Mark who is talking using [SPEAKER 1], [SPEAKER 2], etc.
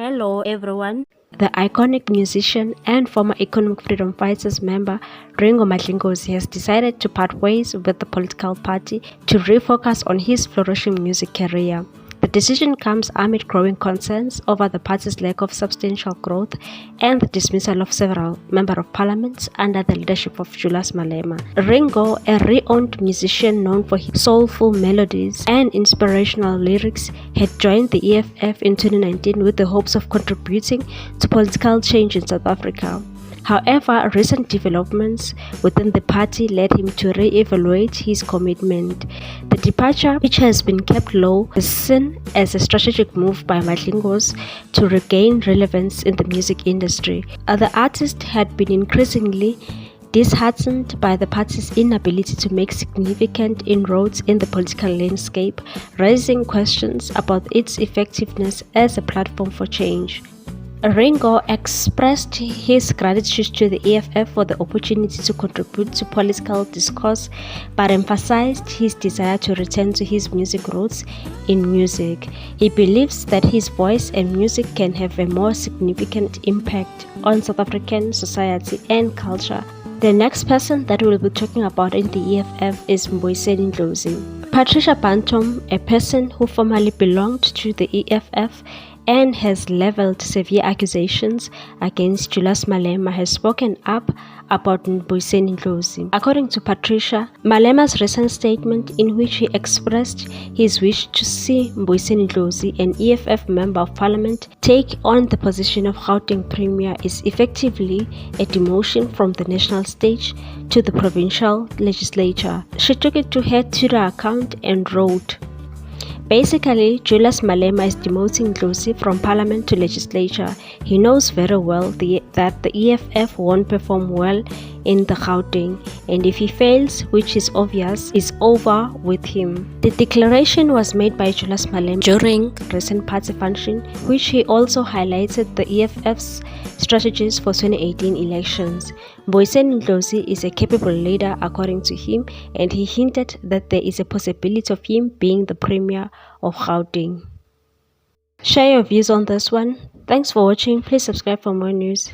[SPEAKER 1] Hello everyone. The iconic musician and former economic freedom fighters member Ringo Madlingoz has decided to part ways with the political party to refocus on his flourishing music career. The decision comes amid growing concerns over the party's lack of substantial growth and the dismissal of several members of parliament under the leadership of Julius Malema. Ringo, a renowned musician known for his soulful melodies and inspirational lyrics, had joined the EFF in 2019 with the hopes of contributing to political change in South Africa. However, recent developments within the party led him to re-evaluate his commitment. The departure, which has been kept low, is seen as a strategic move by Madlingoz to regain relevance in the music industry. The artist had been increasingly disheartened by the party's inability to make significant inroads in the political landscape, raising questions about its effectiveness as a platform for change. Ringo expressed his gratitude to the EFF for the opportunity to contribute to political discourse, but emphasized his desire to return to his music roots in music. He believes that his voice and music can have a more significant impact on South African society and culture. The next person that we'll be talking about in the EFF is Mbuyiseni. Patricia Bantom, a person who formerly belonged to the EFF and has leveled severe accusations against Julius Malema, has spoken up about Mbuyiseni. According to Patricia, Malema's recent statement in which he expressed his wish to see Mbuyiseni, an EFF member of parliament, take on the position of Gauteng Premier is effectively a demotion from the national stage to the provincial legislature. She took it to her Twitter account and wrote, "Basically, Julius Malema is demoting Ndlozi from parliament to legislature. He knows very well that the EFF won't perform well in the Gauteng, and if he fails, which is obvious, is over with him." The declaration was made by Julius Malema during recent party function, which he also highlighted the EFF's strategies for 2018 elections. Mbuyiseni is a capable leader according to him, and he hinted that there is a possibility of him being the premier of Gauteng. Share your views on this one. Thanks for watching. Please subscribe for more news.